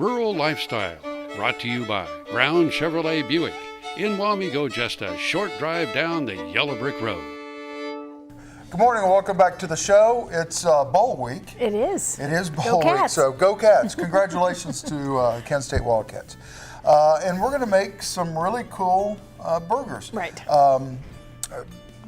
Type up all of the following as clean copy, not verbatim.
Rural Lifestyle, brought to you by Brown Chevrolet Buick. In Wamego, just a short drive down the yellow brick road. Good morning and welcome back to the show. It's bowl week. It is. It is bowl week, so go Cats. Congratulations to Kent State Wildcats. And we're going to make some really cool burgers. Right.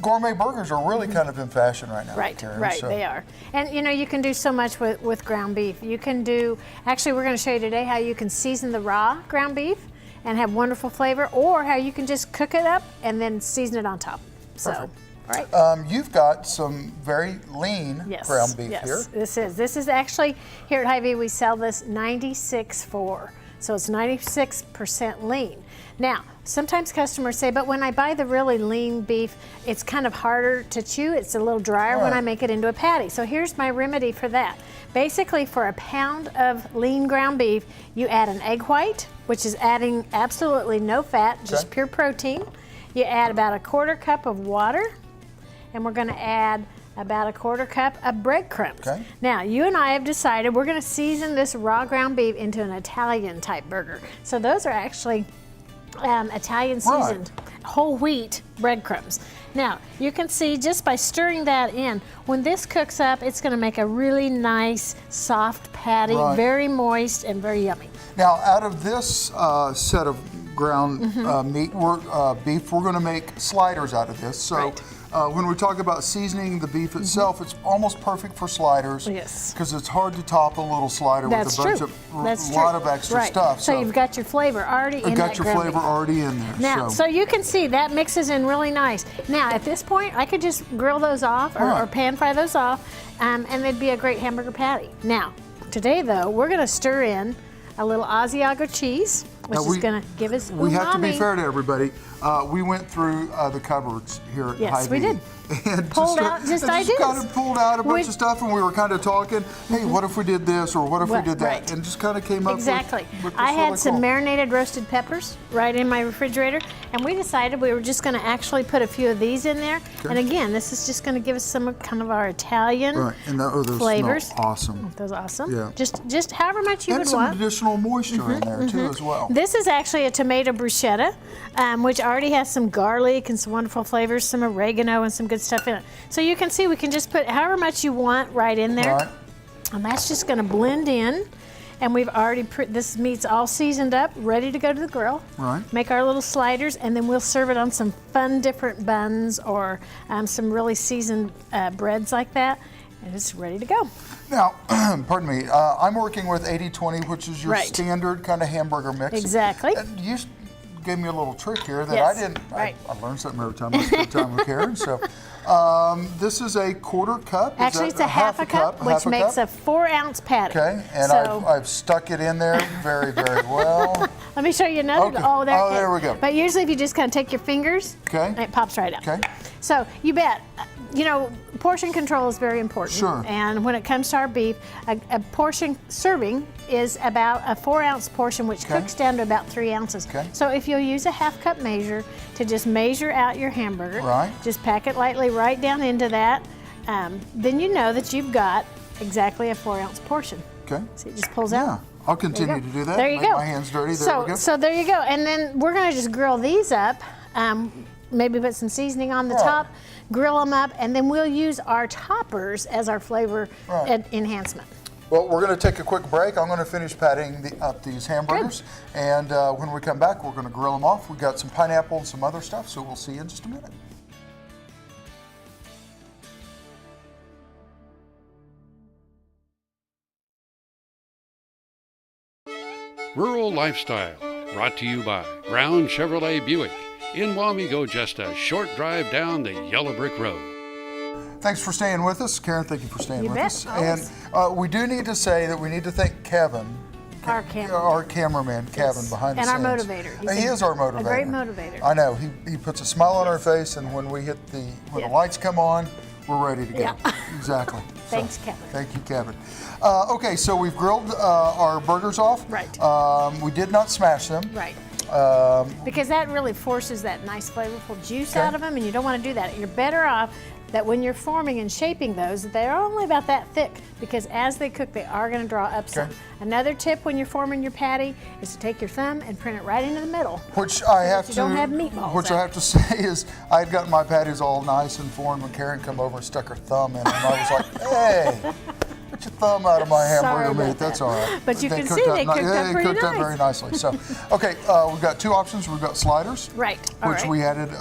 Gourmet burgers are really kind of in fashion right now. Right, Karen, right, so. they are. And you know, you can do so much with ground beef. You can do, actually we're going to show you today how you can season the raw ground beef and have wonderful flavor, or how you can just cook it up and then season it on top. So. Perfect. Right. You've got some very lean ground beef here. This is actually, here at Hy-Vee we sell this 96.4, so it's 96% lean. Now, sometimes customers say, but when I buy the really lean beef, it's kind of harder to chew, it's a little drier when I make it into a patty. So here's my remedy for that. Basically, for a pound of lean ground beef, you add an egg white, which is adding absolutely no fat, just pure protein. You add about a 1/4 cup of water, and we're going to add about a 1/4 cup of breadcrumbs. Okay. Now, you and I have decided we're going to season this raw ground beef into an Italian type burger. So those are actually Italian seasoned whole wheat breadcrumbs. Now, you can see just by stirring that in, when this cooks up, it's going to make a really nice, soft patty, very moist and very yummy. Now, out of this set of ground meat, beef, we're going to make sliders out of this. So when we talk about seasoning the beef itself, it's almost perfect for sliders. Yes. Because it's hard to top a little slider with a bunch of lot of extra stuff. So you've got your flavor already in that got your flavor already in there. Now, so you can see that mixes in really nice. Now, at this point, I could just grill those off or pan fry those off, and they'd be a great hamburger patty. Now, today though, we're going to stir in a little Asiago cheese, which is going to give us umami. We have to be fair to everybody. We went through the cupboards here at Hy-Vee. Yes, we did. And pulled out just ideas. kind of pulled out a bunch of stuff, and we were kind of talking, hey, what if we did this, or what if we did that? And just kind of came up with I had some marinated roasted peppers right in my refrigerator, and we decided we were just going to actually put a few of these in there. And again, this is just going to give us some kind of our Italian and those flavors. Smell awesome. Those are awesome. Yeah. Just however much you would want. And some additional moisture in there too as well. This is actually a tomato bruschetta, which already has some garlic and some wonderful flavors, some oregano and some good stuff in it. So you can see we can just put however much you want right in there. And that's just going to blend in. And we've already this meat's all seasoned up, ready to go to the grill. Make our little sliders, and then we'll serve it on some fun different buns or some really seasoned breads like that. And it's ready to go. Now, pardon me, I'm working with 80-20, which is your standard kind of hamburger mix. Exactly. And you gave me a little trick here that I didn't. I learned something every time I spend time with Karen. So this is a 1/4 cup. Actually, it's a half a cup, which makes a 4-ounce patty. Okay, and I've stuck it in there very, very well. Let me show you another. There we go. But usually if you just kind of take your fingers, it pops right out. Okay. So you bet. You know, portion control is very important. Sure. And when it comes to our beef, a portion serving is about a 4-ounce portion, which cooks down to about 3 ounces. So if you'll use a half cup measure to just measure out your hamburger, just pack it lightly right down into that, then you know that you've got exactly a 4-ounce portion. Okay. See, it just pulls out. I'll continue to do that. There you go. My hands dirty. There we go. So there you go. And then we're going to just grill these up. Maybe put some seasoning on the top, grill them up, and then we'll use our toppers as our flavor enhancement. Well, we're going to take a quick break. I'm going to finish patting up these hamburgers, and when we come back, we're going to grill them off. We've got some pineapple and some other stuff, so we'll see you in just a minute. Rural Lifestyle, brought to you by Brown Chevrolet Buick. In Wamego, just a short drive down the yellow brick road. Thanks for staying with us. Karen, thank you for staying with us. Always. And we do need to say that we need to thank Kevin, our cameraman, Kevin, behind the scenes. And our motivator. He is our motivator. A great motivator. I know. He puts a smile on our face, and when we hit when the lights come on, we're ready to go. Yeah. Exactly. Thanks, Kevin. Thank you, Kevin. Okay, so we've grilled our burgers off. We did not smash them. Because that really forces that nice flavorful juice out of them, and you don't want to do that. You're better off that when you're forming and shaping those, they're only about that thick, because as they cook, they are going to draw up some. Another tip when you're forming your patty is to take your thumb and print it right into the middle. Which I have to, don't have meatballs which I have to say is, I had gotten my patties all nice and formed when Karen come over and stuck her thumb in them. And I was like, hey, get your thumb out of my hamburger meat. That's all right. But you can see they cooked up pretty cooked up very nicely. So, okay, we've got two options. We've got sliders, right? Which we added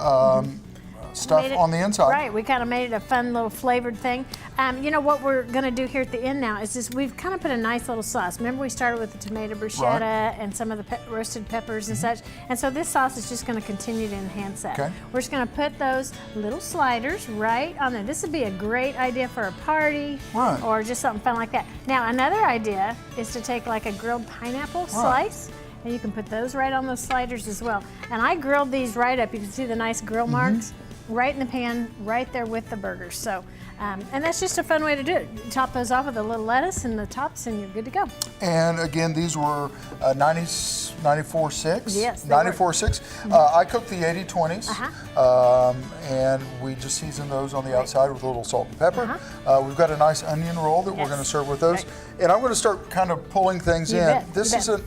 stuff on the inside. Right, we kind of made it a fun little flavored thing. You know what we're going to do here at the end now is we've kind of put a nice little sauce. Remember we started with the tomato bruschetta and some of the roasted peppers and such, and so this sauce is just going to continue to enhance that. Okay. We're just going to put those little sliders right on there. This would be a great idea for a party or just something fun like that. Now another idea is to take like a grilled pineapple slice, and you can put those right on those sliders as well. And I grilled these right up. You can see the nice grill marks right in the pan, right there with the burgers. So, and that's just a fun way to do it. You top those off with a little lettuce and the tops, and you're good to go. And again, these were 94.6. Yes, 94.6. I cooked the 80/20s, and we just seasoned those on the outside with a little salt and pepper. We've got a nice onion roll that we're going to serve with those. And I'm going to start kind of pulling things in. This is an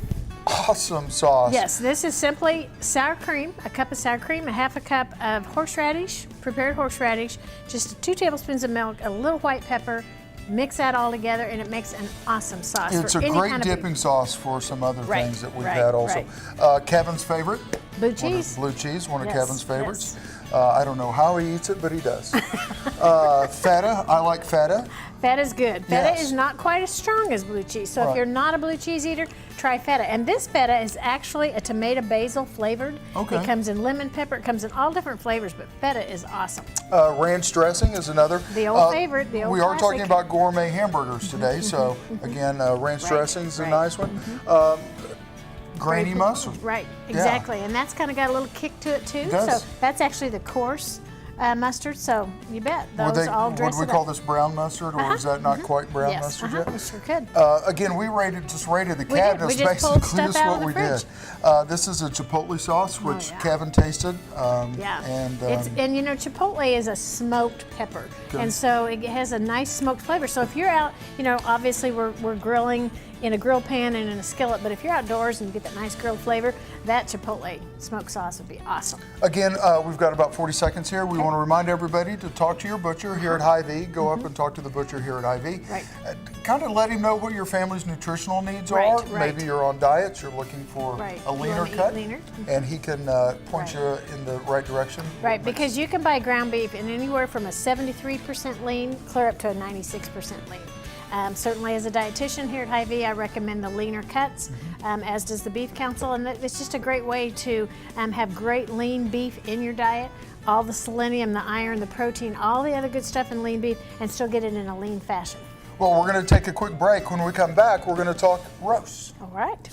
awesome sauce. Yes, this is simply sour cream, a cup of sour cream, a half a cup of horseradish, prepared horseradish, just 2 tablespoons of milk, a little white pepper. Mix that all together, and it makes an awesome sauce. It's for a any great kind dipping sauce for some other things that we've had also. Kevin's favorite. Blue cheese. Blue cheese, one of Kevin's favorites. I don't know how he eats it, but he does. Feta, I like feta. Feta's good. Feta is not quite as strong as blue cheese, so if you're not a blue cheese eater, try feta. And this feta is actually a tomato basil flavored. It comes in lemon pepper, it comes in all different flavors, but feta is awesome. Ranch dressing is another. The old favorite, the old We are classic. talking about gourmet hamburgers today, so again, ranch dressing is a nice one. Grainy mustard. Right, exactly. And that's kind of got a little kick to it too. So that's actually the coarse mustard, so you bet. Those all dress Would we call this brown mustard, or is that not quite brown mustard yet? We sure could. Again, we just rated the cabinets. We just pulled basically, stuff this is out what of we the did. This is a chipotle sauce, which Kevin tasted. And you know, chipotle is a smoked pepper, and so it has a nice smoked flavor. So if you're out, you know, obviously we're grilling in a grill pan and in a skillet, but if you're outdoors and you get that nice grilled flavor, that chipotle smoked sauce would be awesome. Again, we've got about 40 seconds here. We want to remind everybody to talk to your butcher here at Hy-Vee. Go up and talk to the butcher here at Hy-Vee. Kind of let him know what your family's nutritional needs are. Maybe you're on diets, you're looking for a leaner cut, and he can point you in the right direction. Right, because you can buy ground beef in anywhere from a 73% lean clear up to a 96% lean. Certainly as a dietitian here at Hy-Vee, I recommend the leaner cuts, as does the Beef Council, and it's just a great way to have great lean beef in your diet. All the selenium, the iron, the protein, all the other good stuff in lean beef, and still get it in a lean fashion. Well, we're going to take a quick break. When we come back, we're going to talk roasts. All right.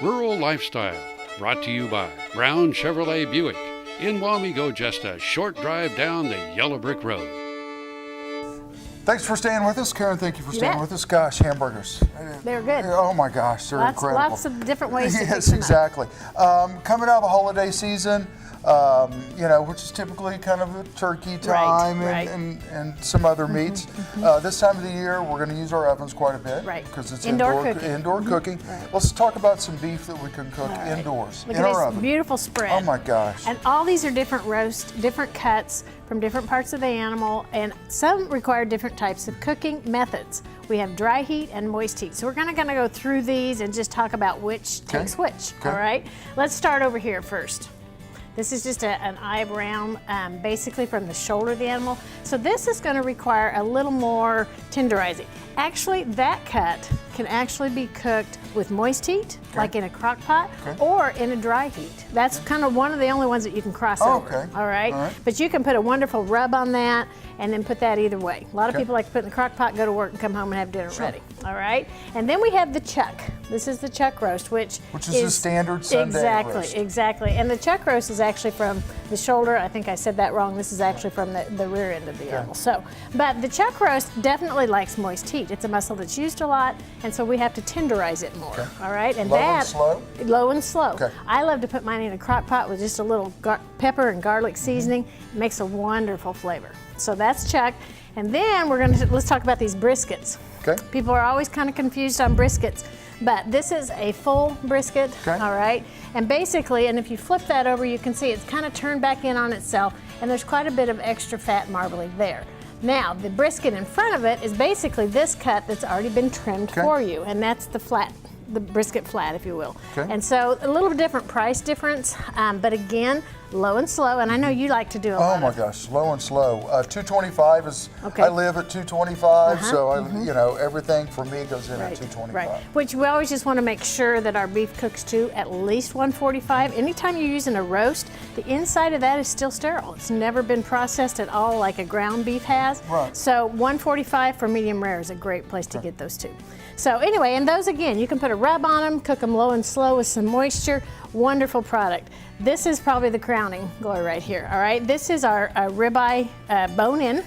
Rural Lifestyle, brought to you by Brown Chevrolet Buick. In Wamego, just a short drive down the yellow brick road. Thanks for staying with us. Karen, thank you for staying with us. Gosh, hamburgers. They're good. Oh my gosh, they're incredible. Lots of different ways to fix them up. Yes, exactly. Coming out of the holiday season, you know, which is typically kind of a turkey time and some other meats. This time of the year, we're going to use our ovens quite a bit because it's indoor cooking. Let's talk about some beef that we can cook indoors Look in at our this oven. beautiful spread. Oh my gosh. And all these are different roasts, different cuts from different parts of the animal, and some require different types of cooking methods. We have dry heat and moist heat. So we're gonna go through these and just talk about which takes which, all right? Let's start over here first. This is just an eye brown, basically from the shoulder of the animal. So this is gonna require a little more tenderizing. Actually, that cut can actually be cooked with moist heat, like in a crock pot, or in a dry heat. That's kind of one of the only ones that you can cross over, all right? But you can put a wonderful rub on that and then put that either way. A lot of people like to put it in the crock pot, go to work, and come home and have dinner ready, all right? And then we have the chuck. This is the chuck roast, which is the standard Sunday roast. Exactly. And the chuck roast is actually from the shoulder. I think I said that wrong. This is actually from the rear end of the animal. So, but the chuck roast definitely likes moist heat. It's a muscle that's used a lot, and so we have to tenderize it more. All right, and low and slow. Low and slow. I love to put mine in a crock pot with just a little pepper and garlic seasoning. It makes a wonderful flavor. So that's chuck. And then let's talk about these briskets. Okay. People are always kind of confused on briskets, but this is a full brisket, okay. All right? And basically, and if you flip that over, you can see it's kind of turned back in on itself, and there's quite a bit of extra fat marbling there. Now, the brisket in front of it is basically this cut that's already been trimmed for you, and that's the brisket flat, if you will. Okay. And so a little different price difference, but again, low and slow, and I know you like to do a lot. Oh my gosh, low and slow. 225 is, okay. I live at 225, so you know, everything for me goes in at 225. Right, which we always just want to make sure that our beef cooks to at least 145. Anytime you're using a roast, the inside of that is still sterile. It's never been processed at all like a ground beef has. Right. So 145 for medium rare is a great place to get those two. So anyway, and those again, you can put a rub on them, cook them low and slow with some moisture. Wonderful product. This is probably the crowning glory right here, all right? This is our ribeye bone-in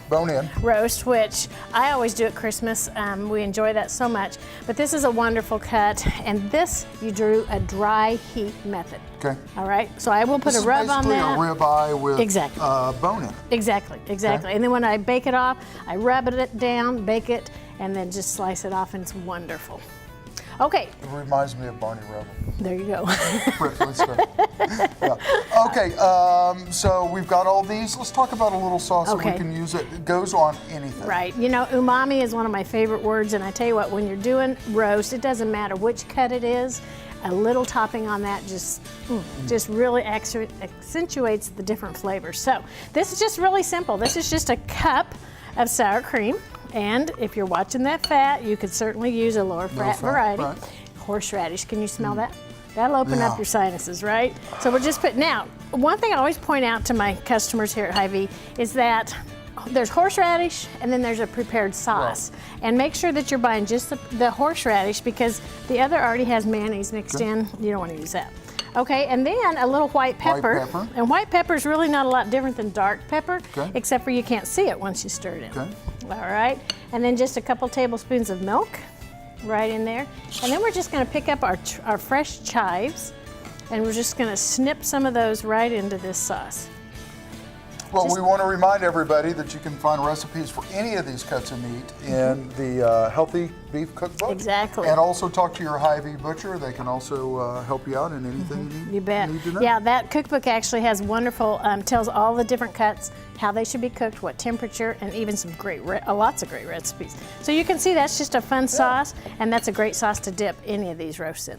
roast, which I always do at Christmas. We enjoy that so much. But this is a wonderful cut, and this you drew a dry heat method. Okay. All right, so I will put a rub on that. This is basically a ribeye with exactly. Bone-in. Exactly. Okay. And then when I bake it off, I rub it down, bake it, and then just slice it off, and it's wonderful. Okay. It reminds me of Barney Rubble. There you go. Yeah. Okay, so we've got all these. Let's talk about a little sauce that we can use. It goes on anything. Right. You know, umami is one of my favorite words, and I tell you what, when you're doing roast, it doesn't matter which cut it is. A little topping on that just really accentuates the different flavors. So this is just really simple. This is just a cup of sour cream. And if you're watching that fat, you could certainly use a lower fat variety. Right. Horseradish, can you smell that? That'll open up your sinuses, right? So we're just putting out. One thing I always point out to my customers here at Hy-Vee is that there's horseradish and then there's a prepared sauce. Right. And make sure that you're buying just the horseradish because the other already has mayonnaise mixed in. You don't want to use that. Okay, and then a little white pepper. White pepper. And white pepper is really not a lot different than dark pepper, except for you can't see it once you stir it in. Okay. All right, and then just a couple tablespoons of milk right in there. And then we're just gonna pick up our fresh chives, and we're just gonna snip some of those right into this sauce. Well, we want to remind everybody that you can find recipes for any of these cuts of meat in the Healthy Beef Cookbook. Exactly. And also talk to your Hy-Vee butcher. They can also help you out in anything you need. You bet. Need to know. Yeah, that cookbook actually has wonderful, tells all the different cuts, how they should be cooked, what temperature, and even some lots of great recipes. So you can see that's just a fun sauce, and that's a great sauce to dip any of these roasts in.